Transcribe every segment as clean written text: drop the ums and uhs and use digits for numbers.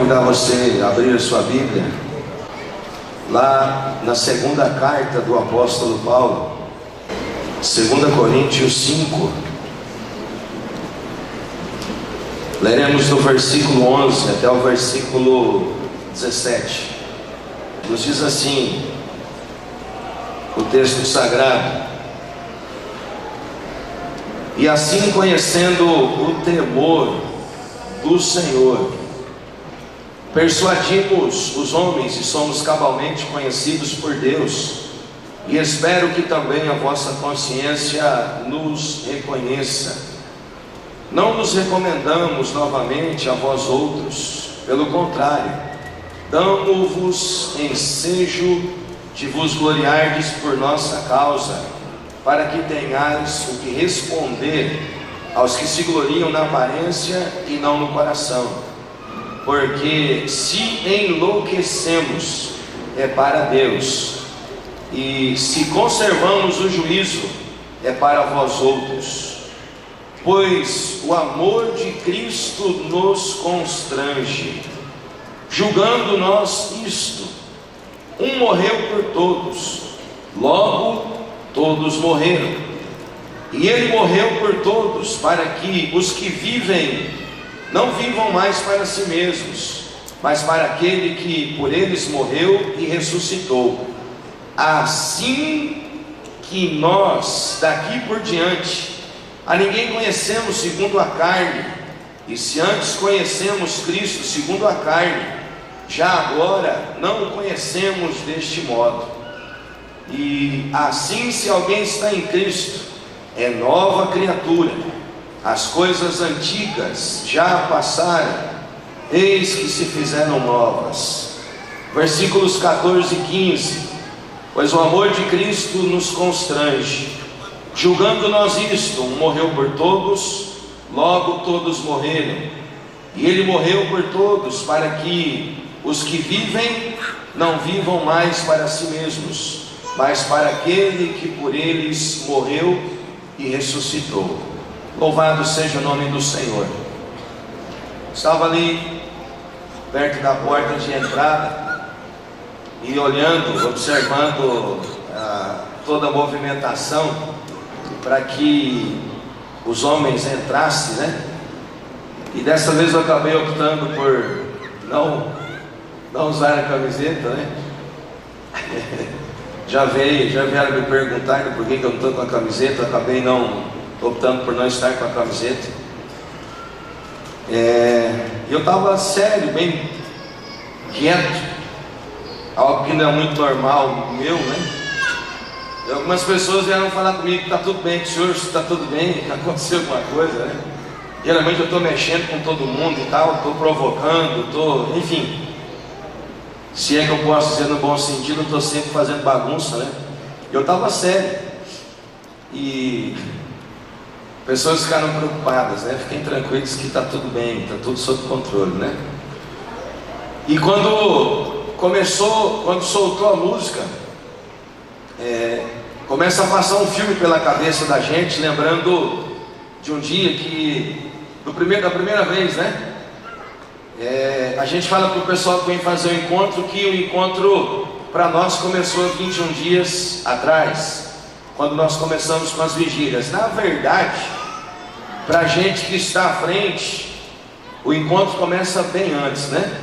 convidar você a abrir a sua Bíblia lá na segunda carta do apóstolo Paulo, 2 Coríntios 5. Leremos do versículo 11 até o versículo 17. Nos diz assim o texto sagrado: e assim, conhecendo o temor do Senhor, persuadimos os homens e somos cabalmente conhecidos por Deus, e espero que também a vossa consciência nos reconheça. Não nos recomendamos novamente a vós outros, pelo contrário, damo-vos ensejo de vos gloriardes por nossa causa, para que tenhais o que responder aos que se gloriam na aparência e não no coração. Porque se enlouquecemos, é para Deus, e se conservamos o juízo, é para vós outros. Pois o amor de Cristo nos constrange, julgando nós isto: um morreu por todos, logo todos morreram. E ele morreu por todos, para que os que vivem não vivam mais para si mesmos, mas para aquele que por eles morreu e ressuscitou. Assim que nós daqui por diante a ninguém conhecemos segundo a carne, e se antes conhecemos Cristo segundo a carne, já agora não o conhecemos deste modo. E assim, se alguém está em Cristo, é nova criatura, as coisas antigas já passaram, eis que se fizeram novas. Versículos 14 e 15: pois o amor de Cristo nos constrange, julgando nós isto: um morreu por todos, logo todos morreram. E ele morreu por todos, para que os que vivem não vivam mais para si mesmos, mas para aquele que por eles morreu e ressuscitou. Louvado seja o nome do Senhor. Estava ali perto da porta de entrada e olhando, observando toda a movimentação para que os homens entrassem, né? E dessa vez eu acabei optando por não usar a camiseta, né? Já vieram me perguntar por que eu não estou com a camiseta. Eu acabei optando por não estar com a camiseta. Eu estava sério, bem quieto, algo que não é muito normal meu, né? E algumas pessoas vieram falar comigo que está tudo bem, que o senhor está tudo bem, que aconteceu alguma coisa, né? Geralmente eu estou mexendo com todo mundo e tal, estou provocando, enfim. Se é que eu posso dizer no bom sentido, eu estou sempre fazendo bagunça, né? Eu estava sério. E pessoas ficaram preocupadas, né? Fiquem tranquilos que está tudo bem, está tudo sob controle, né? E quando soltou a música, começa a passar um filme pela cabeça da gente, lembrando de um dia que, da primeira vez, né? A gente fala para o pessoal que vem fazer o encontro que o encontro para nós começou 21 dias atrás, quando nós começamos com as vigílias. Na verdade, para a gente que está à frente, o encontro começa bem antes, né?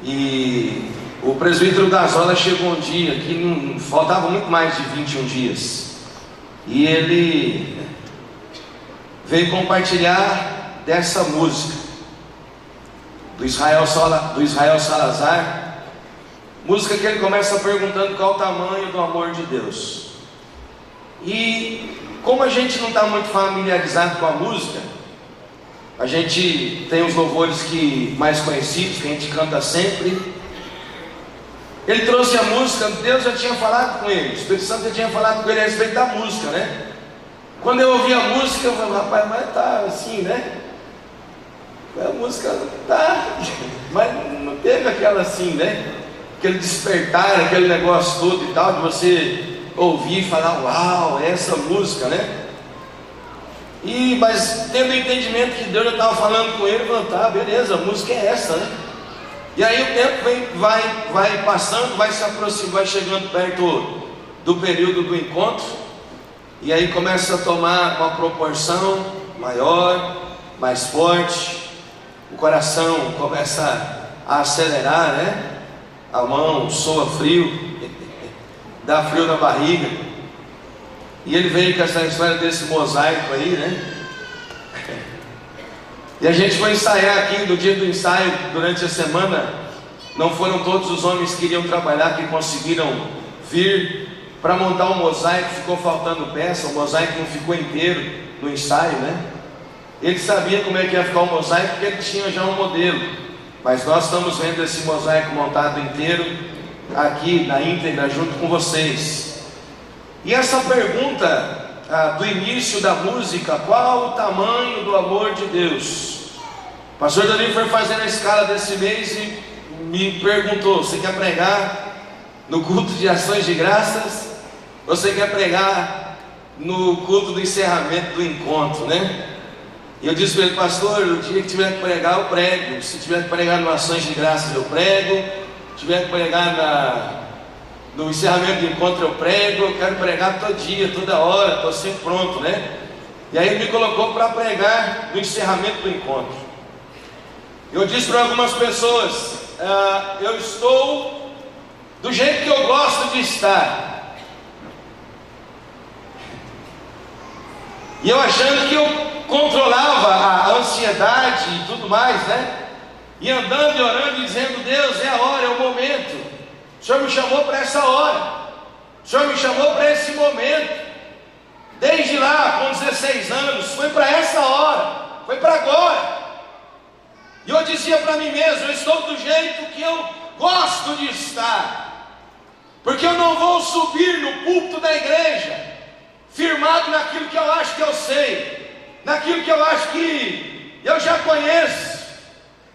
E o presbítero das Olas chegou um dia que não faltava muito mais de 21 dias, e ele veio compartilhar dessa música do Israel Salazar, música que ele começa perguntando qual o tamanho do amor de Deus. E como a gente não está muito familiarizado com a música, a gente tem os louvores mais conhecidos, que a gente canta sempre. Ele trouxe a música, Deus já tinha falado com ele, o Espírito Santo já tinha falado com ele a respeito da música, né? Quando eu ouvi a música, eu falei: rapaz, mas tá assim, né? A música tá, mas não teve aquela assim, né? Aquele despertar, aquele negócio todo e tal, de você ouvir e falar: uau, é essa música, né? Mas tendo o entendimento que Deus já estava falando com ele, falando: tá, beleza, a música é essa, né? E aí o tempo vai passando, vai se aproximando, vai chegando perto do período do encontro, e aí começa a tomar uma proporção maior, mais forte, o coração começa a acelerar, né? A mão soa frio, dá frio na barriga. E ele veio com essa história desse mosaico aí, né? E a gente foi ensaiar aqui no dia do ensaio, durante a semana. Não foram todos os homens que iriam trabalhar que conseguiram vir para montar o mosaico. Ficou faltando peça, o mosaico não ficou inteiro no ensaio, né? Ele sabia como é que ia ficar o mosaico, porque ele tinha já um modelo. Mas nós estamos vendo esse mosaico montado inteiro aqui na íntegra junto com vocês. E essa pergunta do início da música: qual o tamanho do amor de Deus? O pastor Danilo foi fazendo a escala desse mês e me perguntou: você quer pregar no culto de ações de graças? Ou você quer pregar no culto do encerramento do encontro, né? E eu disse para ele: pastor, o dia que tiver que pregar, eu prego. Se tiver que pregar no ações de graças, eu prego. Se tiver que pregar no encerramento do encontro, eu prego. Eu quero pregar todo dia, toda hora, estou sempre pronto, né? E aí ele me colocou para pregar no encerramento do encontro. Eu disse para algumas pessoas: eu estou do jeito que eu gosto de estar. E eu achando que eu controlava a ansiedade e tudo mais, né? E andando e orando e dizendo: Deus, é a hora, é o momento. O Senhor me chamou para essa hora. O Senhor me chamou para esse momento. Desde lá, com 16 anos, foi para essa hora, foi para agora. E eu dizia para mim mesmo: eu estou do jeito que eu gosto de estar, porque eu não vou subir no púlpito da igreja firmado naquilo que eu acho que eu sei, naquilo que eu acho que eu já conheço,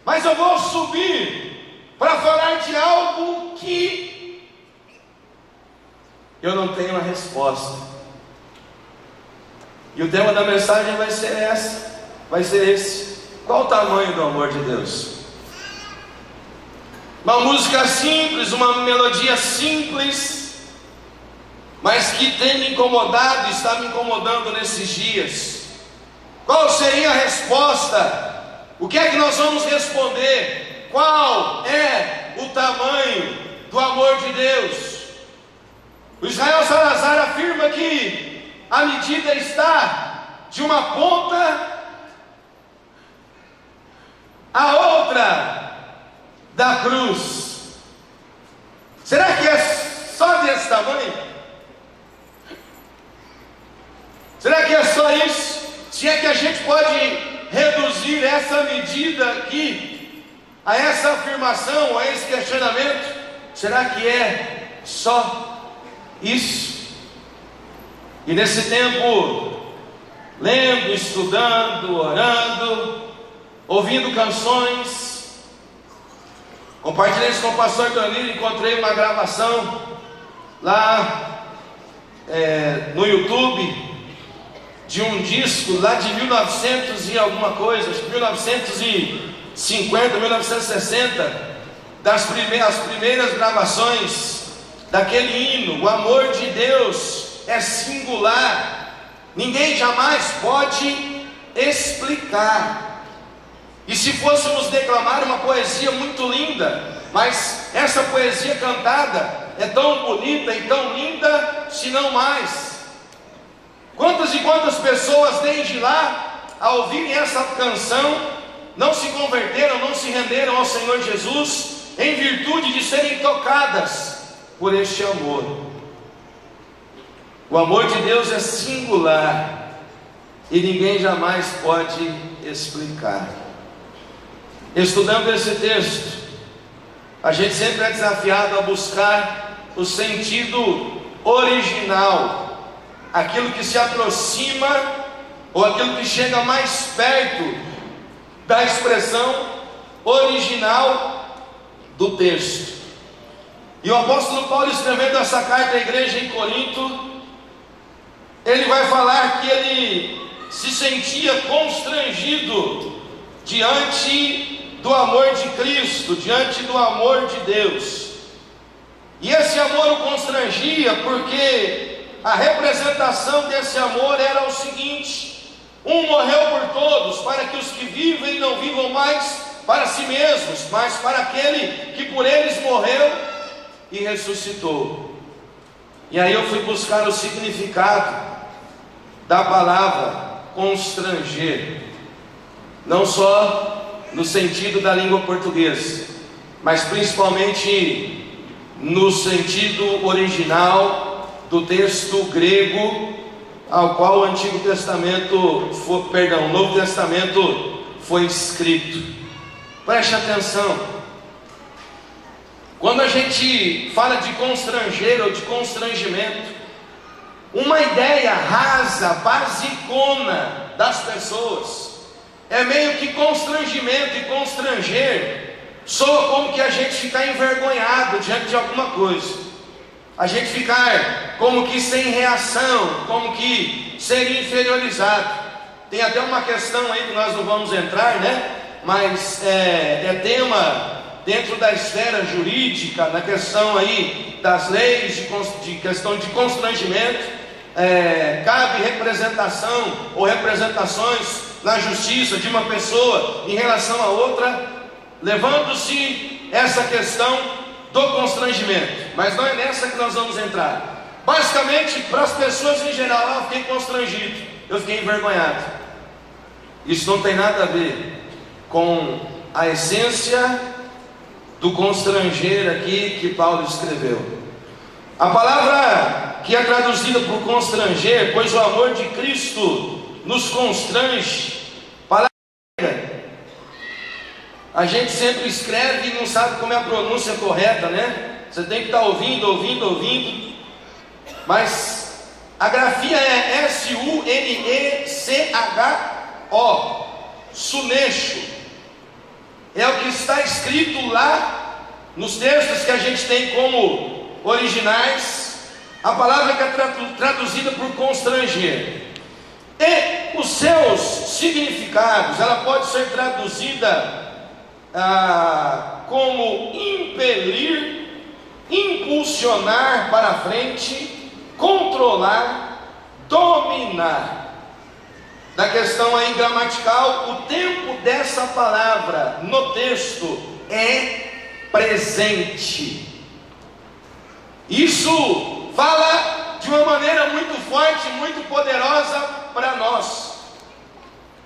mas eu vou subir para falar de algo que eu não tenho a resposta. E o tema da mensagem vai ser esse: qual o tamanho do amor de Deus? Uma música simples, uma melodia simples, mas que tem me incomodado, está me incomodando nesses dias. Qual seria a resposta? O que é que nós vamos responder? Qual é o tamanho do amor de Deus? O Israel Salazar afirma que a medida está de uma ponta a outra da cruz. Será que é só desse tamanho? Será que é só isso? Se é que a gente pode reduzir essa medida aqui a essa afirmação, a esse questionamento? Será que é só isso? E nesse tempo, lendo, estudando, orando, ouvindo canções, compartilhei isso com o pastor Danilo. Encontrei uma gravação lá no YouTube de um disco lá de 1900 e alguma coisa, acho que 1950, 1960, as primeiras gravações daquele hino: o amor de Deus é singular, ninguém jamais pode explicar. E se fôssemos declamar uma poesia muito linda, mas essa poesia cantada é tão bonita e tão linda, se não mais. Quantas e quantas pessoas desde lá, ao ouvirem essa canção, não se converteram, não se renderam ao Senhor Jesus, em virtude de serem tocadas por este amor. O amor de Deus é singular e ninguém jamais pode explicar. Estudando esse texto, a gente sempre é desafiado a buscar o sentido original, aquilo que se aproxima, ou aquilo que chega mais perto da expressão original do texto. E o apóstolo Paulo, escrevendo essa carta à igreja em Corinto, ele vai falar que ele se sentia constrangido diante do amor de Cristo, diante do amor de Deus. E esse amor o constrangia porque a representação desse amor era o seguinte: um morreu por todos, para que os que vivem não vivam mais para si mesmos, mas para aquele que por eles morreu e ressuscitou. E aí eu fui buscar o significado da palavra constranger, não só no sentido da língua portuguesa, mas principalmente no sentido original do texto grego ao qual o Novo Testamento foi escrito. Preste atenção. Quando a gente fala de constranger ou de constrangimento, uma ideia rasa, basicona das pessoas é meio que constrangimento, e constranger soa como que a gente ficar envergonhado diante de alguma coisa, a gente ficar como que sem reação, como que ser inferiorizado. Tem até uma questão aí que nós não vamos entrar, né? Mas é tema dentro da esfera jurídica, na questão aí das leis, de questão de constrangimento. Cabe representação ou representações na justiça de uma pessoa em relação a outra, levando-se essa questão do constrangimento. Mas não é nessa que nós vamos entrar. Basicamente, para as pessoas em geral, eu fiquei constrangido, eu fiquei envergonhado. Isso não tem nada a ver com a essência do constranger aqui que Paulo escreveu. A palavra que é traduzida por constranger, pois o amor de Cristo nos constrange. Palavra, a gente sempre escreve e não sabe como é a pronúncia correta, né? Você tem que estar ouvindo. Mas a grafia é S-U-N-E-C-H-O, suneixo. É o que está escrito lá nos textos que a gente tem como originais. A palavra que é traduzida por constranger, e os seus significados, ela pode ser traduzida como impelir, impulsionar para a frente, controlar, dominar. Da questão aí gramatical, o tempo dessa palavra no texto é presente. Isso fala de uma maneira muito forte, muito poderosa para nós,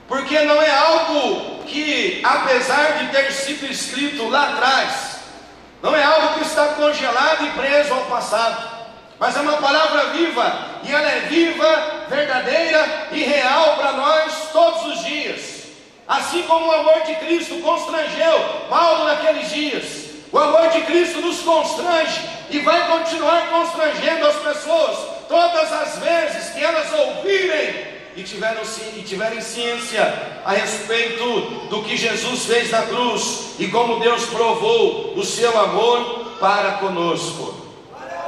porque não é algo que, apesar de ter sido escrito lá atrás, não é algo que está congelado e preso ao passado, mas é uma palavra viva, e ela é viva, verdadeira e real para nós todos os dias. Assim como o amor de Cristo constrangeu Paulo naqueles dias, o amor de Cristo nos constrange e vai continuar constrangendo as pessoas todas as vezes que elas ouvirem e tiverem ciência a respeito do que Jesus fez na cruz e como Deus provou o seu amor para conosco.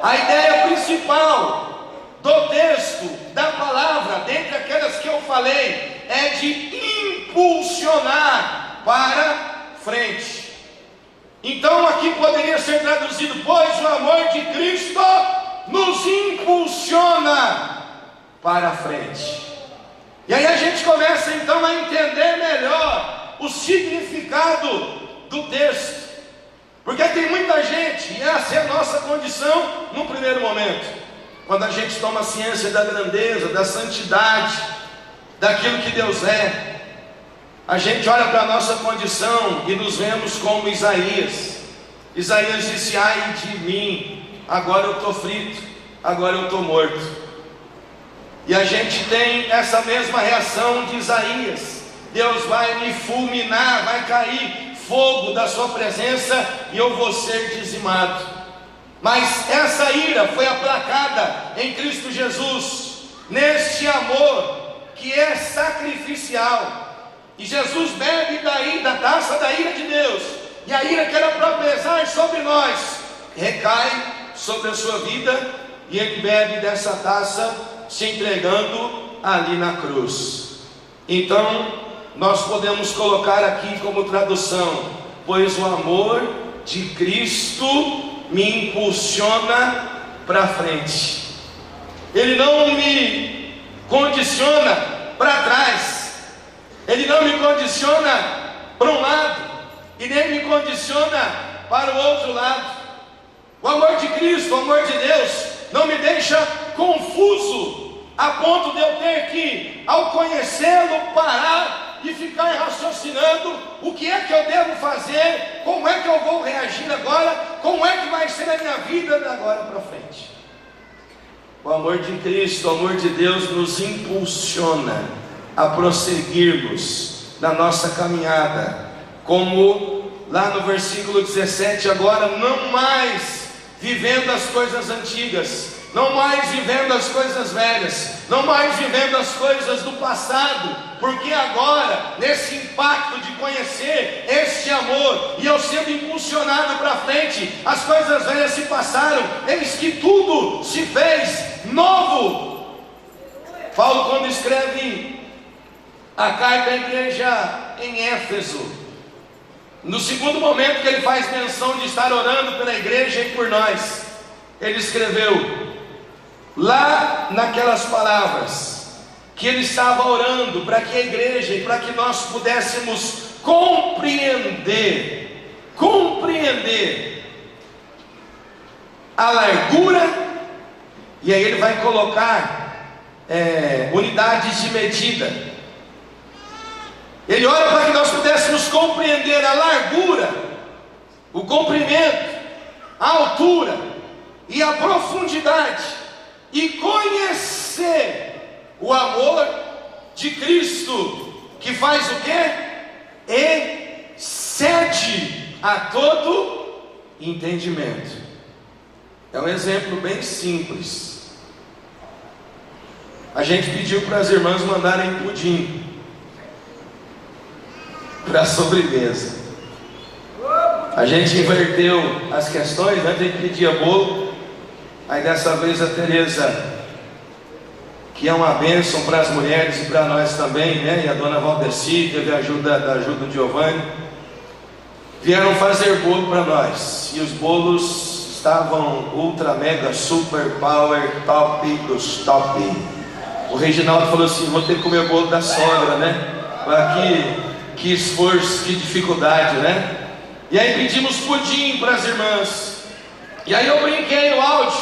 A ideia principal do texto, da palavra, dentre aquelas que eu falei, é de impulsionar para frente. Então aqui poderia ser traduzido: pois o amor de Cristo nos impulsiona para frente. E aí a gente começa então a entender melhor o significado do texto, porque tem muita gente, e essa é a nossa condição no primeiro momento, quando a gente toma ciência da grandeza, da santidade, daquilo que Deus é, a gente olha para a nossa condição e nos vemos como Isaías. Isaías disse: ai de mim, agora eu estou frito, agora eu estou morto. E a gente tem essa mesma reação de Isaías: Deus vai me fulminar, vai cair fogo da sua presença e eu vou ser dizimado. Mas essa ira foi aplacada em Cristo Jesus, neste amor que é sacrificial. E Jesus bebe da taça da ira de Deus, e a ira que era para pesar sobre nós recai sobre a sua vida, e ele bebe dessa taça, se entregando ali na cruz. Então nós podemos colocar aqui como tradução: pois o amor de Cristo me impulsiona para frente. Ele não me condiciona para trás, Ele não me condiciona para um lado e nem me condiciona para o outro lado. O amor de Cristo, o amor de Deus, não me deixa confuso a ponto de eu ter que, ao conhecê-lo, parar e ficar raciocinando o que é que eu devo fazer, como é que eu vou reagir agora, como é que vai ser a minha vida de agora para frente. O amor de Cristo, o amor de Deus nos impulsiona a prosseguirmos na nossa caminhada, como lá no versículo 17, agora não mais vivendo as coisas antigas, não mais vivendo as coisas velhas, não mais vivendo as coisas do passado, porque agora, nesse impacto de conhecer este amor, e eu sendo impulsionado para frente, as coisas velhas se passaram, eis que tudo se fez novo. Paulo, quando escreve a carta à igreja em Éfeso, no segundo momento que ele faz menção de estar orando pela igreja e por nós, ele escreveu lá naquelas palavras que ele estava orando para que a igreja e para que nós pudéssemos compreender a largura, e aí ele vai colocar unidades de medida. Ele ora para que nós pudéssemos compreender a largura, o comprimento, a altura e a profundidade, e conhecer o amor de Cristo, que faz o quê? Excede a todo entendimento. É um exemplo bem simples. A gente pediu para as irmãs mandarem pudim para a sobremesa. A gente inverteu as questões, antes a gente pedia bolo, aí dessa vez a Tereza, que é uma bênção para as mulheres e para nós também, né? E a dona Valdeci teve a ajuda do Giovanni, vieram fazer bolo para nós, e os bolos estavam ultra, mega, super, power, top dos top. O Reginaldo falou assim: vou ter que comer o bolo da sogra, né? Que esforço, que dificuldade, né? E aí pedimos pudim para as irmãs. E aí eu brinquei no áudio,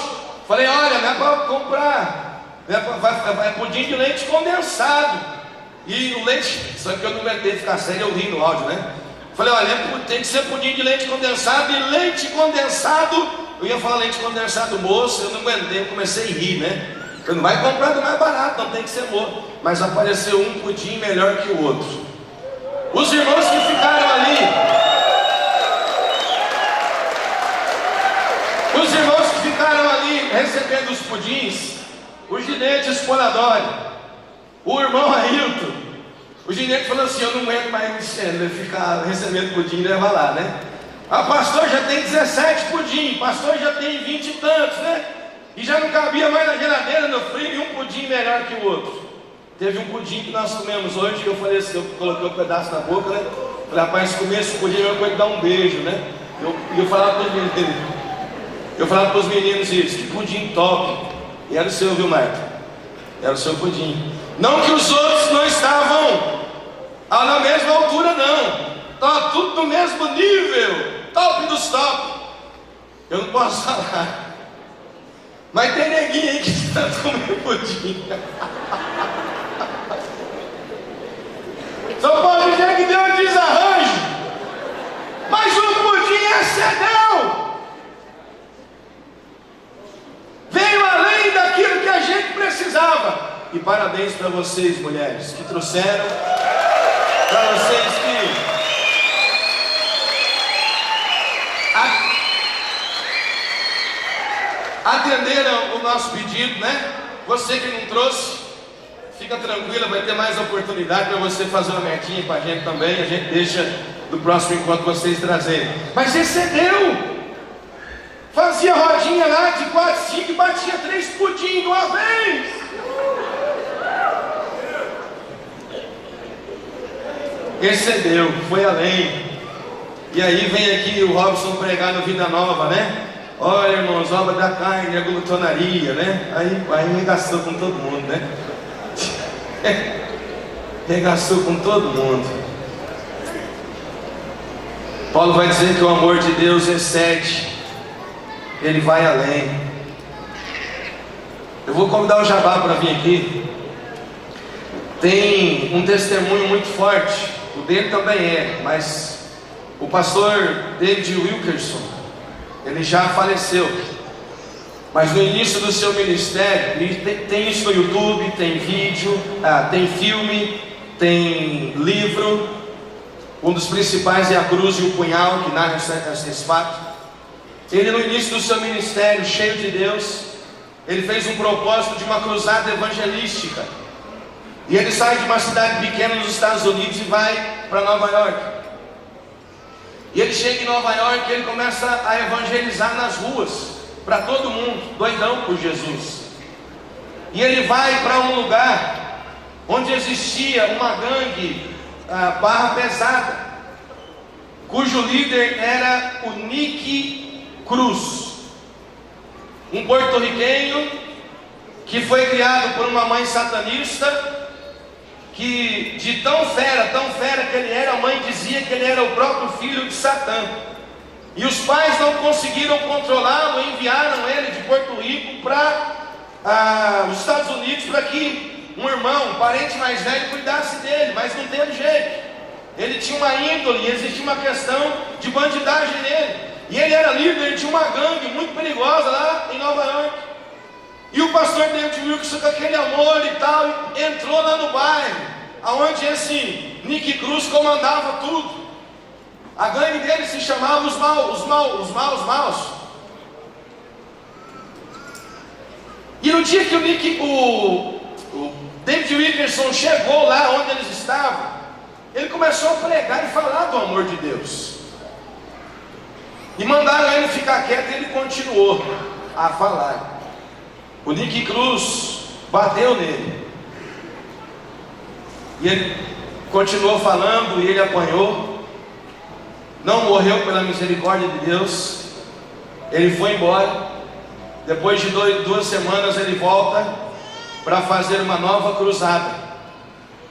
falei: olha, não é para comprar, é pudim de leite condensado. E o leite, só que eu não aguentei ficar sério, eu ri no áudio, né? Falei: olha, tem que ser pudim de leite condensado. E leite condensado, eu ia falar leite condensado moço, eu não aguentei, eu comecei a rir, né? Você não vai comprar do mais barato, não tem que ser moço. Mas apareceu um pudim melhor que o outro. Os irmãos que ficaram ali recebendo os pudins, o Ginete Sporadori, o irmão Ailton, o Ginete falou assim: eu não aguento mais ficar recebendo pudim e levar lá, né? A pastor já tem 17 pudim, pastor já tem 20 e tantos, né? E já não cabia mais na geladeira, no frio, e um pudim melhor que o outro. Teve um pudim que nós comemos hoje, que eu falei assim, eu coloquei um pedaço na boca, né? Falei: rapaz, se comer esse pudim, eu vou te dar um beijo, né? Eu falava para os meninos isso: que pudim top. E era o seu, viu, Marta? Era o seu pudim. Não que os outros não estavam na mesma altura, não. Estava tudo no mesmo nível, top dos top. Eu não posso falar, mas tem neguinho aí que está comendo pudim. Só pode dizer que deu um desarranjo, mas o pudim excedeu, veio além daquilo que a gente precisava. E parabéns para vocês, mulheres, que trouxeram, para vocês que atenderam o nosso pedido, né? Você que não trouxe, fica tranquila, vai ter mais oportunidade para você fazer uma metinha com a gente também. A gente deixa do próximo encontro vocês trazerem. Mas excedeu, fazia rodinha lá de 4, 5 e batia 3 pudim de uma vez. Excedeu, foi além. E aí vem aqui o Robson pregar no Vida Nova, né? Olha, irmãos, obra da carne, a glutonaria, né? Aí regaçou com todo mundo, né? Regaçou com todo mundo. Paulo vai dizer que o amor de Deus excede, ele vai além. Eu vou convidar o Jabá para vir aqui. Tem um testemunho muito forte, o dele também é, mas o pastor David Wilkerson, ele já faleceu, mas no início do seu ministério, ele tem isso no YouTube, tem vídeo, tem filme, tem livro. Um dos principais é A Cruz e o Punhal, que narra esse fato. Ele, no início do seu ministério, cheio de Deus, ele fez um propósito de uma cruzada evangelística. E ele sai de uma cidade pequena nos Estados Unidos e vai para Nova York. E ele chega em Nova York e ele começa a evangelizar nas ruas, para todo mundo, doidão por Jesus. E ele vai para um lugar onde existia uma gangue barra pesada, cujo líder era o Nick Cruz, um porto-riquenho que foi criado por uma mãe satanista, que de tão fera que ele era, a mãe dizia que ele era o próprio filho de Satã. E os pais não conseguiram controlá-lo, enviaram ele de Porto Rico para os Estados Unidos, para que um irmão, um parente mais velho, cuidasse dele, mas não teve jeito. Ele tinha uma índole, e existia uma questão de bandidagem nele. E ele era líder de uma gangue muito perigosa lá em Nova York. E o pastor David Wilkerson, com aquele amor e tal, entrou lá no bairro, onde esse Nick Cruz comandava tudo. A gangue dele se chamava os maus. E no dia que o David Wilkerson chegou lá onde eles estavam, ele começou a pregar e falar do amor de Deus. E mandaram ele ficar quieto e ele continuou a falar. O Nick Cruz bateu nele. E ele continuou falando e ele apanhou. Não morreu pela misericórdia de Deus. Ele foi embora. Depois de 2 semanas ele volta para fazer uma nova cruzada.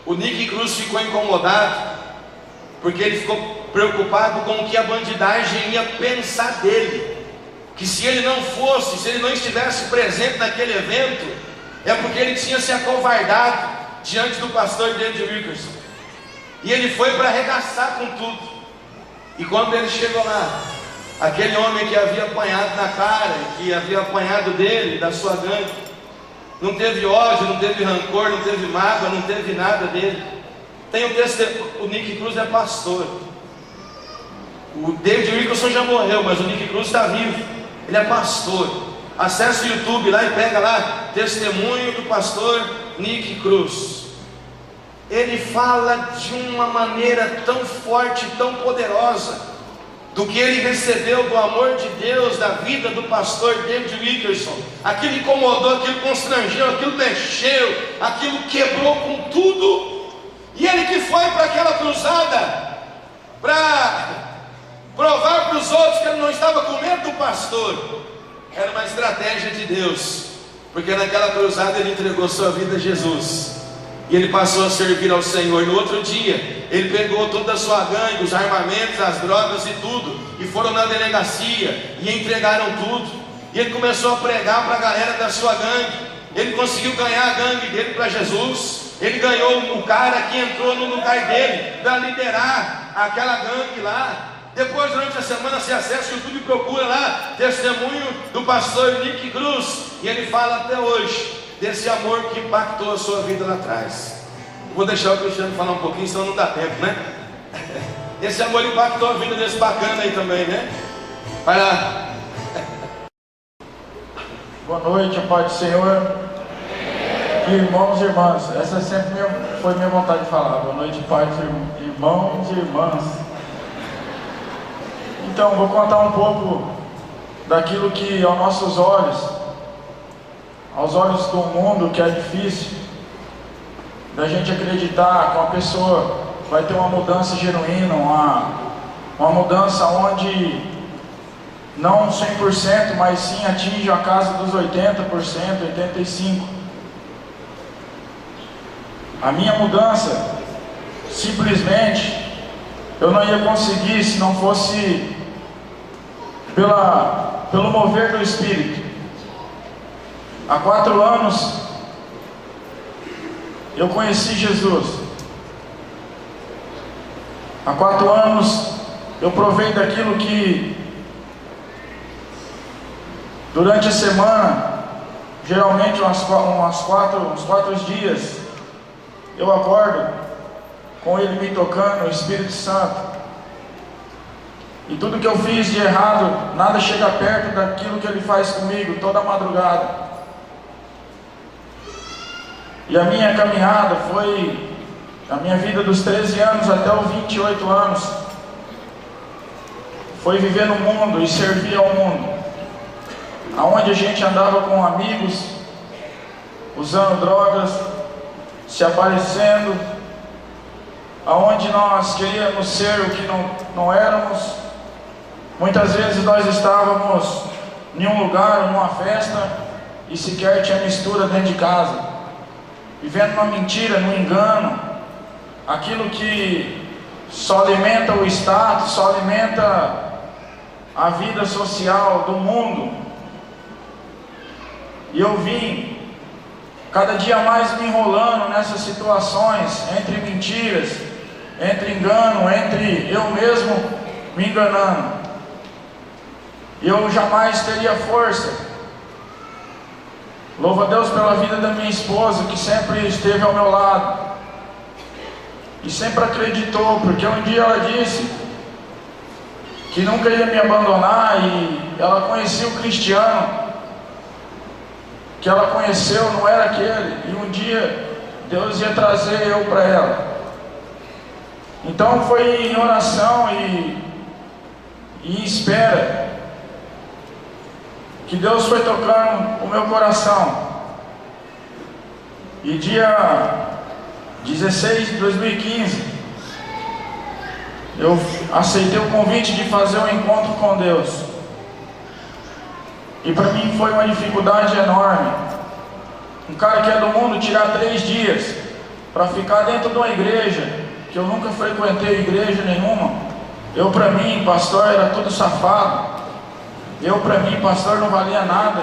O Nick Cruz ficou incomodado, porque ele ficou preocupado com o que a bandidagem ia pensar dele. Que se ele não fosse, se ele não estivesse presente naquele evento, é porque ele tinha se acovardado diante do pastor David Wilkerson. E ele foi para arregaçar com tudo. E quando ele chegou lá, aquele homem que havia apanhado na cara, que havia apanhado dele, da sua gangue, não teve ódio, não teve rancor, não teve mágoa, não teve nada dele. Tem um testemunho, o Nick Cruz é pastor. O David Wilkerson já morreu, mas o Nick Cruz está vivo. Ele é pastor. Acesse o YouTube lá e pega lá, testemunho do pastor Nick Cruz. Ele fala de uma maneira tão forte, tão poderosa, do que ele recebeu do amor de Deus, da vida do pastor David Wilkerson. Aquilo incomodou, aquilo constrangeu, aquilo mexeu, aquilo quebrou com tudo. E ele que foi para aquela cruzada, para provar para os outros que ele não estava com medo do pastor, era uma estratégia de Deus, porque naquela cruzada ele entregou sua vida a Jesus, e ele passou a servir ao Senhor. No outro dia, ele pegou toda a sua gangue, os armamentos, as drogas e tudo, e foram na delegacia, e entregaram tudo, e ele começou a pregar para a galera da sua gangue. Ele conseguiu ganhar a gangue dele para Jesus. Ele ganhou o cara que entrou no lugar dele, para liderar aquela gangue lá. Depois, durante a semana, você acessa o YouTube e procura lá, testemunho do pastor Nick Cruz, e ele fala até hoje desse amor que impactou a sua vida lá atrás. Vou deixar o Cristiano falar um pouquinho, senão não dá tempo, né? Esse amor impactou a vida desse bacana aí também, né? Vai lá. Boa noite, a paz do Senhor. Irmãos e irmãs, essa sempre foi minha vontade de falar. Boa noite, paz, irmãos e irmãs. Então, vou contar um pouco daquilo que aos nossos olhos, aos olhos do mundo, que é difícil da gente acreditar que uma pessoa vai ter uma mudança genuína, Uma mudança onde não 100%, mas sim atinge a casa dos 80%, 85%. A minha mudança, simplesmente, eu não ia conseguir se não fosse pelo mover do Espírito. Há 4 anos, eu conheci Jesus. Há 4 anos, eu provei daquilo que, durante a semana, geralmente uns 4 dias, eu acordo com Ele me tocando, o Espírito Santo. E tudo que eu fiz de errado, nada chega perto daquilo que Ele faz comigo toda madrugada. E a minha caminhada foi a minha vida dos 13 anos até os 28 anos. Foi viver no mundo e servir ao mundo. Aonde a gente andava com amigos, usando drogas, se aparecendo, aonde nós queríamos ser o que não éramos. Muitas vezes nós estávamos em um lugar, numa festa, e sequer tinha mistura dentro de casa, vivendo uma mentira, no engano, aquilo que só alimenta o status, só alimenta a vida social do mundo. E eu vim cada dia mais me enrolando nessas situações, entre mentiras, entre engano, entre eu mesmo me enganando. E eu jamais teria força. Louvo a Deus pela vida da minha esposa, que sempre esteve ao meu lado e sempre acreditou, porque um dia ela disse que nunca ia me abandonar, e ela conhecia o Cristiano que ela conheceu, não era aquele, e um dia Deus ia trazer eu para ela. Então foi em oração e em espera que Deus foi tocando o meu coração. E dia 16 de 2015 eu aceitei o convite de fazer um encontro com Deus. E para mim foi uma dificuldade enorme. Um cara que é do mundo tirar 3 dias para ficar dentro de uma igreja, que eu nunca frequentei igreja nenhuma. Eu, para mim, pastor, era tudo safado. Eu, para mim, pastor, não valia nada.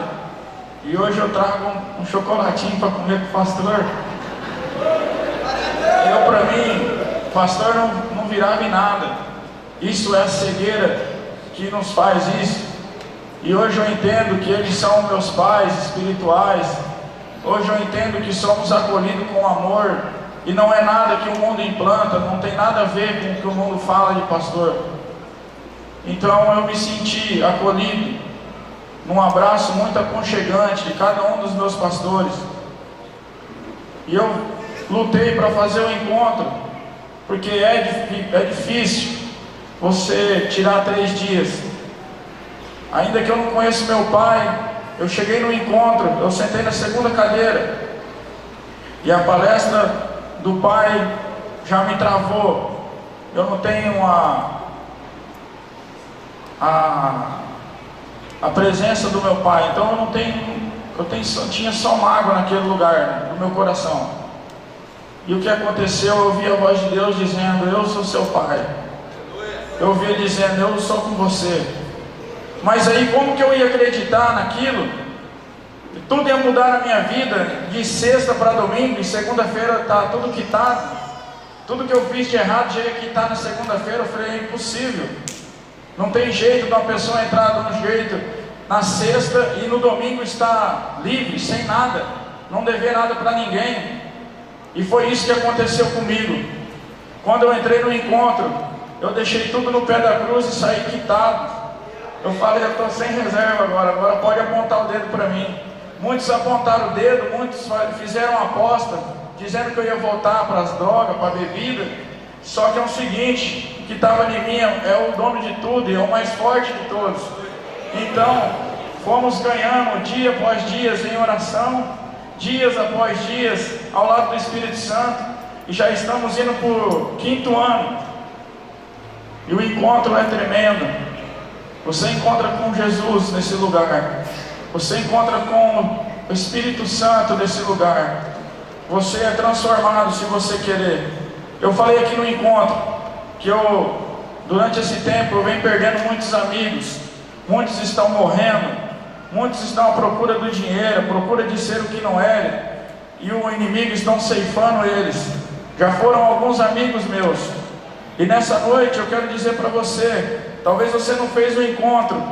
E hoje eu trago um chocolatinho para comer com o pastor. Eu, para mim, pastor não virava em nada. Isso é a cegueira que nos faz isso. E hoje eu entendo que eles são meus pais espirituais. Hoje eu entendo que somos acolhidos com amor. E não é nada que o mundo implanta, não tem nada a ver com o que o mundo fala de pastor. Então eu me senti acolhido num abraço muito aconchegante de cada um dos meus pastores. E eu lutei para fazer o encontro, porque é difícil você tirar 3 dias. Ainda que eu não conheço meu pai, eu cheguei no encontro, eu sentei na segunda cadeira, e a palestra do pai já me travou. Eu não tenho a presença do meu pai, então eu tinha só mágoa naquele lugar, no meu coração. E o que aconteceu? Eu ouvi a voz de Deus dizendo: eu sou seu pai. Eu ouvi ele dizendo: eu sou com você. Mas aí como que eu ia acreditar naquilo? Tudo ia mudar na minha vida, de sexta para domingo, e segunda-feira está tudo quitado. Tudo que eu fiz de errado já ia quitar na segunda-feira. Eu falei: é impossível. Não tem jeito de uma pessoa entrar de um jeito na sexta e no domingo estar livre, sem nada, não dever nada para ninguém. E foi isso que aconteceu comigo. Quando eu entrei no encontro, eu deixei tudo no pé da cruz e saí quitado. Eu falei: eu estou sem reserva agora pode apontar o dedo para mim. Muitos apontaram o dedo, muitos fizeram aposta, dizendo que eu ia voltar para as drogas, para a bebida. Só que é o seguinte, o que estava em mim é o dono de tudo e é o mais forte de todos. Então, fomos ganhando dia após dia em oração, dias após dias ao lado do Espírito Santo, e já estamos indo para o 5º ano. E o encontro é tremendo. Você encontra com Jesus nesse lugar. Você encontra com o Espírito Santo nesse lugar. Você é transformado se você querer. Eu falei aqui no encontro que durante esse tempo eu venho perdendo muitos amigos. Muitos estão morrendo. Muitos estão à procura do dinheiro, à procura de ser o que não é. E o inimigo estão ceifando eles. Já foram alguns amigos meus. E nessa noite eu quero dizer para você, talvez você não fez o encontro,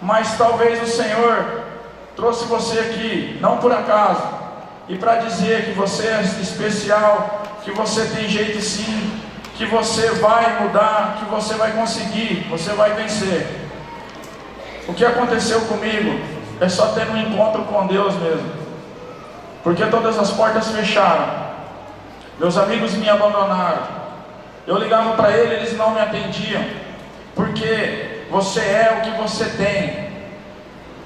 mas talvez o Senhor trouxe você aqui, não por acaso, e para dizer que você é especial, que você tem jeito sim, que você vai mudar, que você vai conseguir, você vai vencer. O que aconteceu comigo é só ter um encontro com Deus mesmo, porque todas as portas fecharam, meus amigos me abandonaram. Eu ligava para eles não me atendiam, porque você é o que você tem.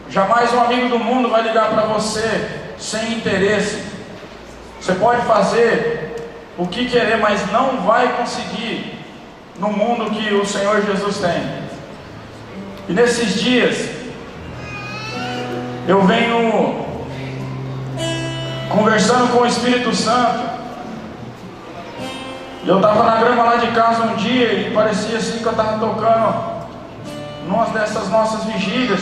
Jamais um amigo do mundo vai ligar para você sem interesse. Você pode fazer o que querer, mas não vai conseguir no mundo que o Senhor Jesus tem. E nesses dias eu venho conversando com o Espírito Santo. Eu estava na grama lá de casa um dia e parecia assim que eu estava tocando numa dessas nossas vigílias.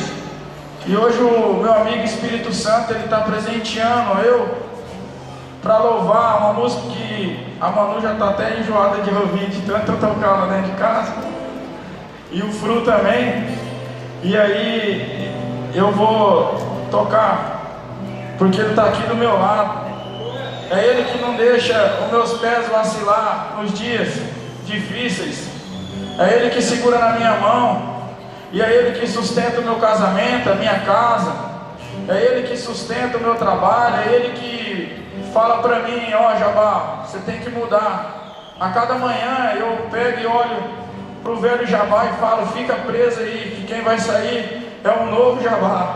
E hoje o meu amigo Espírito Santo, ele está presenteando eu para louvar uma música que a Manu já está até enjoada de ouvir, de tanto eu tocar lá dentro de casa. E o Fru também. E aí eu vou tocar, porque ele está aqui do meu lado. É Ele que não deixa os meus pés vacilar nos dias difíceis. É Ele que segura na minha mão. E é Ele que sustenta o meu casamento, a minha casa. É Ele que sustenta o meu trabalho. É Ele que fala para mim: ó, Jabá, você tem que mudar. A cada manhã eu pego e olho para o velho Jabá e falo: fica preso aí, que quem vai sair é um novo Jabá.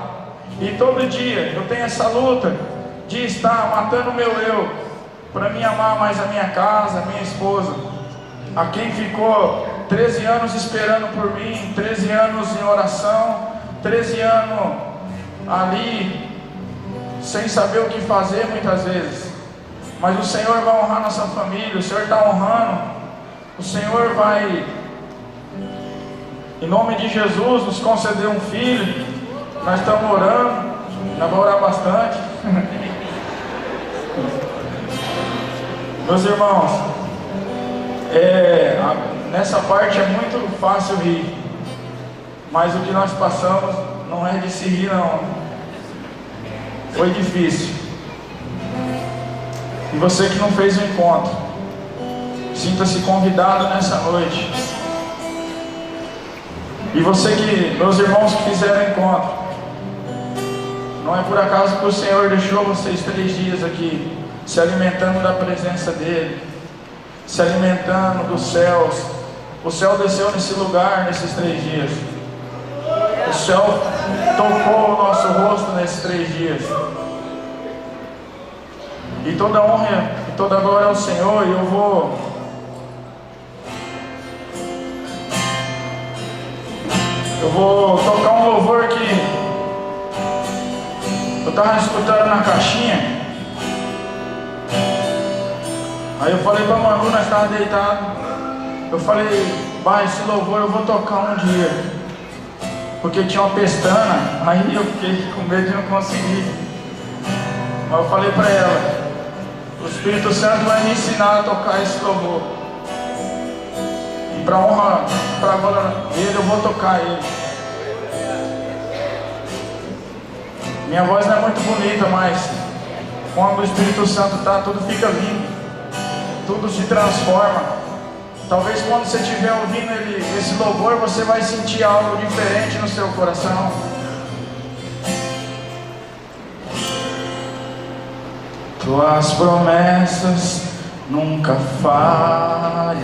E todo dia eu tenho essa luta de estar matando o meu eu, para me amar mais a minha casa, a minha esposa, a quem ficou 13 anos esperando por mim, 13 anos em oração, 13 anos ali, sem saber o que fazer muitas vezes. Mas o Senhor vai honrar nossa família, o Senhor está honrando, o Senhor vai, em nome de Jesus, nos conceder um filho. Nós estamos orando, nós vamos orar bastante. Meus irmãos, nessa parte é muito fácil rir, mas o que nós passamos não é de se rir não. Foi difícil. E você que não fez o encontro, sinta-se convidado nessa noite. E você que, meus irmãos que fizeram o encontro, não é por acaso que o Senhor deixou vocês 3 dias aqui, se alimentando da presença dEle, se alimentando dos céus. O céu desceu nesse lugar nesses 3 dias. O céu tocou o nosso rosto nesses 3 dias. E toda honra e toda glória ao Senhor. E eu vou tocar um louvor que eu estava escutando na caixinha. Aí eu falei para a Manu, nós estávamos deitados. Eu falei: bah, esse louvor eu vou tocar um dia, porque tinha uma pestana. Aí eu fiquei com medo de não conseguir. Mas eu falei para ela: o Espírito Santo vai me ensinar a tocar esse louvor. E para honra, para glória dele, eu vou tocar ele. Minha voz não é muito bonita, mas quando o Espírito Santo está, tudo fica lindo, tudo se transforma. Talvez quando você estiver ouvindo esse louvor, você vai sentir algo diferente no seu coração. Tuas promessas nunca falharão.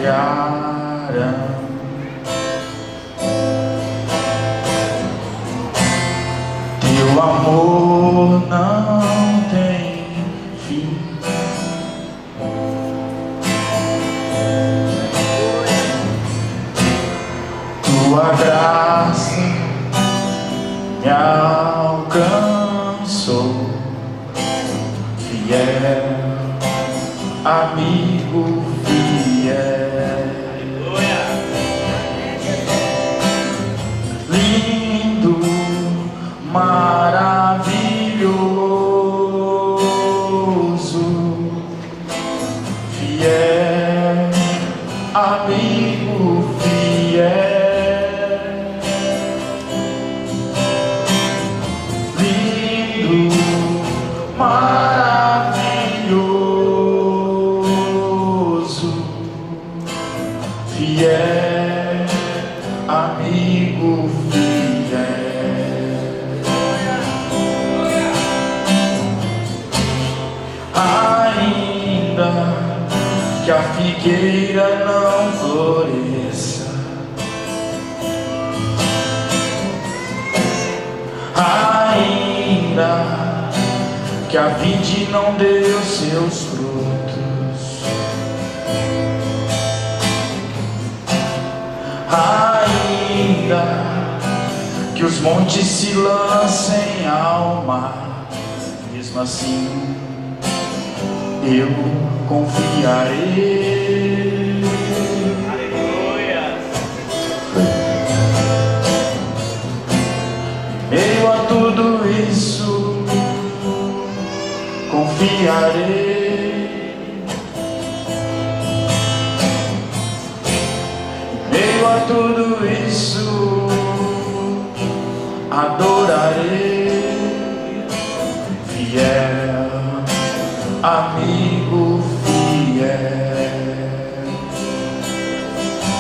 Teu amor não tem fim. amigo fiel. Lindo, maravilhoso, fiel, amigo fiel. Maravilhoso, fiel, amigo fiel. Ainda que a figueira não floresça, ainda que a vide não dê os seus frutos, ainda que os montes se lancem ao mar, mesmo assim eu confiarei. Aleluia. Meio a tudo isso, confiarei. Meio a tudo isso, adorarei. Fiel, amigo fiel.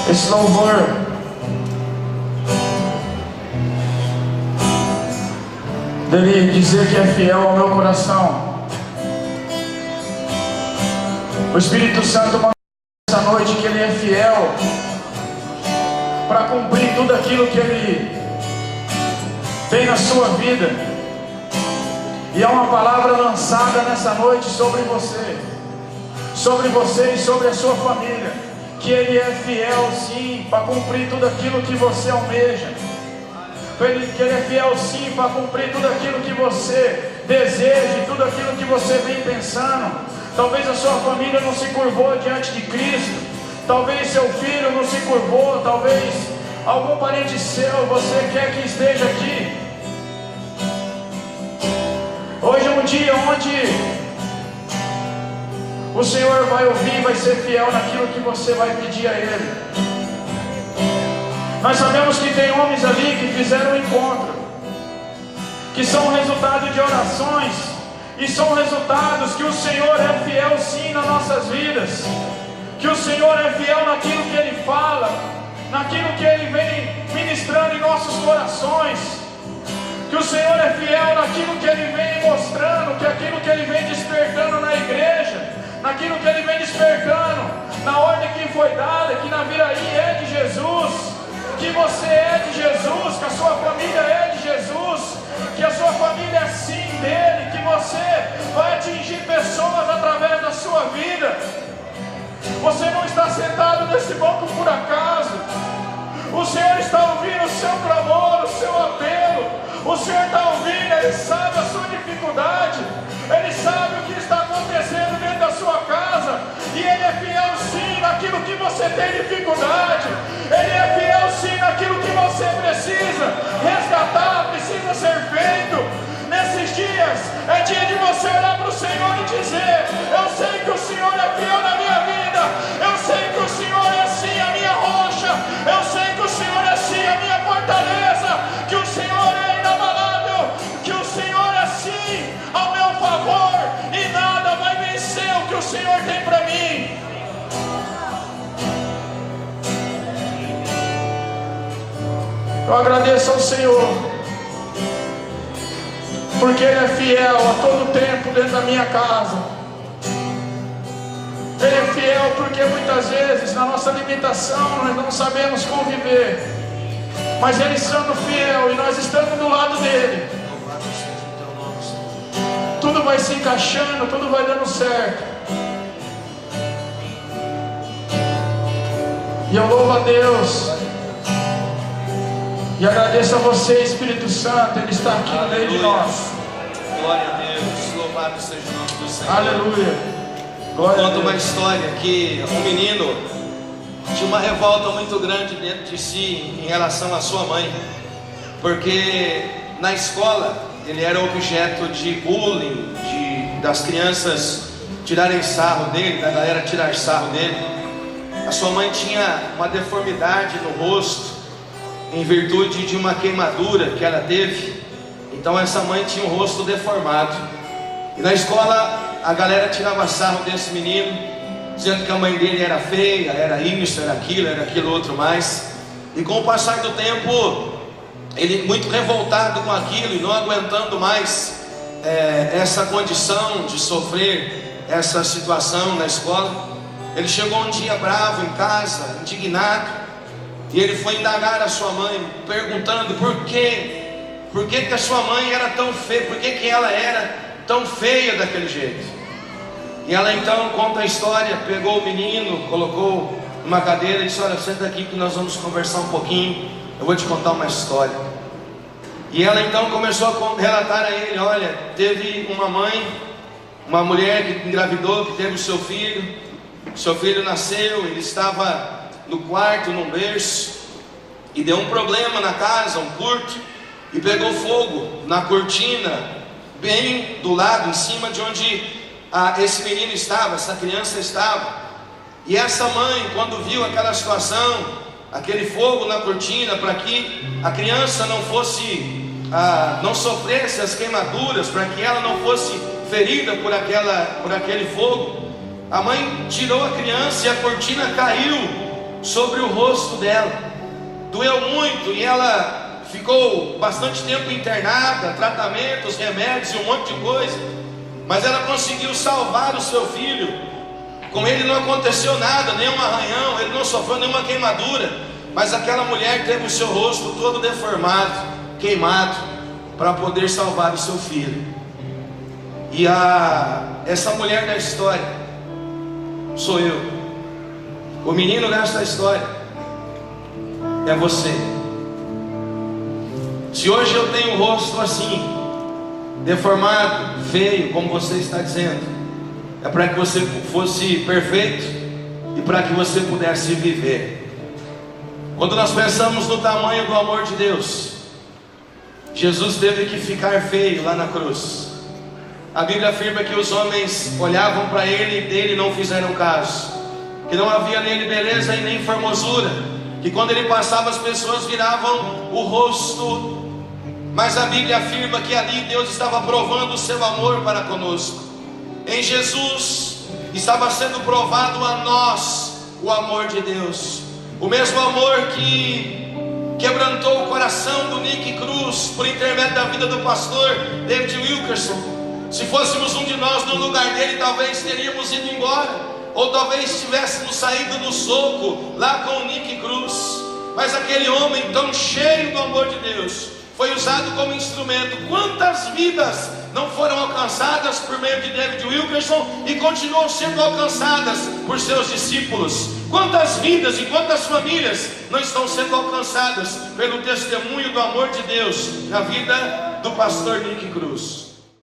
Esse louvor dele dizer que é fiel ao meu coração. O Espírito Santo mandou essa noite que Ele é fiel para cumprir tudo aquilo que Ele tem na sua vida. E é uma palavra lançada nessa noite sobre você e sobre a sua família, que Ele é fiel sim para cumprir tudo aquilo que você almeja, que Ele é fiel sim para cumprir tudo aquilo que você deseja, tudo aquilo que você vem pensando. Talvez a sua família não se curvou diante de Cristo, talvez seu filho não se curvou, talvez algum parente seu você quer que esteja aqui. Hoje é um dia onde o Senhor vai ouvir, vai ser fiel naquilo que você vai pedir a Ele. Nós sabemos que tem homens ali que fizeram um encontro, que são resultado de orações, e são resultados que o Senhor é fiel sim nas nossas vidas, que o Senhor é fiel naquilo que Ele fala, naquilo que Ele vem ministrando em nossos corações, que o Senhor é fiel naquilo que Ele vem mostrando, que aquilo que Ele vem despertando na igreja, naquilo que Ele vem despertando, na ordem que foi dada, que na Viraí é de Jesus, que você é de Jesus, que a sua família é de Jesus, que a sua família é sim dele, que você vai atingir pessoas através da sua vida. Você não está sentado nesse banco por acaso. O Senhor está ouvindo o seu clamor, o seu apelo. O Senhor está ouvindo, Ele sabe a sua dificuldade, Ele sabe o que está acontecendo dentro da sua casa, e Ele é fiel sim naquilo que você tem dificuldade, Ele é fiel sim naquilo que você precisa resgatar, precisa ser feito. Nesses dias é dia de você olhar para o Senhor e dizer: eu sei que o Senhor é fiel na minha vida, eu sei que o Senhor é sim a minha rocha, eu sei que o Senhor é sim a minha fortaleza, que o Senhor é inabalável, que o Senhor é sim ao meu favor, e nada vai vencer o que o Senhor tem para mim. Eu agradeço ao Senhor, porque Ele é fiel a todo tempo dentro da minha casa. Ele é fiel porque muitas vezes na nossa limitação nós não sabemos conviver, mas Ele sendo fiel e nós estando do lado dEle, tudo vai se encaixando, tudo vai dando certo. E eu louvo a Deus e agradeço a você, Espírito Santo, Ele está aqui no meio de nós. Glória a Deus, louvado seja o nome do Senhor. Aleluia. Conta uma história que um menino tinha uma revolta muito grande dentro de si em relação à sua mãe, porque na escola ele era objeto de bullying, das crianças tirarem sarro dele, da galera tirar sarro dele. A sua mãe tinha uma deformidade no rosto, em virtude de uma queimadura que ela teve. Então essa mãe tinha o rosto deformado. E na escola a galera tirava sarro desse menino, dizendo que a mãe dele era feia, era isso, era aquilo outro mais. E com o passar do tempo, ele muito revoltado com aquilo e não aguentando mais essa condição de sofrer essa situação na escola, ele chegou um dia bravo em casa, indignado, e ele foi indagar a sua mãe, perguntando por que a sua mãe era tão feia, por que ela era tão feia daquele jeito. E ela então conta a história, pegou o menino, colocou numa cadeira e disse: olha, senta aqui que nós vamos conversar um pouquinho, eu vou te contar uma história. E ela então começou a relatar a ele: olha, teve uma mãe, uma mulher que engravidou, que teve o seu filho nasceu, ele estava no quarto, num berço, e deu um problema na casa, um curto, e pegou fogo na cortina, bem do lado, em cima de onde esse menino estava, essa criança estava. E essa mãe, quando viu aquela situação, aquele fogo na cortina, para que a criança não sofresse as queimaduras, para que ela não fosse ferida por aquele fogo, a mãe tirou a criança e a cortina caiu sobre o rosto dela. Doeu muito e ela ficou bastante tempo internada, tratamentos, remédios e um monte de coisa, mas ela conseguiu salvar o seu filho. Com ele não aconteceu nada, nenhum arranhão, ele não sofreu nenhuma queimadura, mas aquela mulher teve o seu rosto todo deformado, queimado, para poder salvar o seu filho. E essa mulher da história sou eu. O menino dessa história é você. Se hoje eu tenho o rosto assim, deformado, feio, como você está dizendo, é para que você fosse perfeito e para que você pudesse viver. Quando nós pensamos no tamanho do amor de Deus, Jesus teve que ficar feio lá na cruz. A Bíblia afirma que os homens olhavam para ele e dele não fizeram caso, que não havia nele beleza e nem formosura, que quando ele passava as pessoas viravam o rosto. Mas a Bíblia afirma que ali Deus estava provando o seu amor para conosco. Em Jesus estava sendo provado a nós o amor de Deus, o mesmo amor que quebrantou o coração do Nick Cruz por intermédio da vida do pastor David Wilkerson. Se fôssemos um de nós no lugar dele, talvez teríamos ido embora, ou talvez tivéssemos saído no soco lá com o Nick Cruz. Mas aquele homem tão cheio do amor de Deus foi usado como instrumento. Quantas vidas não foram alcançadas por meio de David Wilkerson e continuam sendo alcançadas por seus discípulos? Quantas vidas e quantas famílias não estão sendo alcançadas pelo testemunho do amor de Deus na vida do pastor Nick Cruz?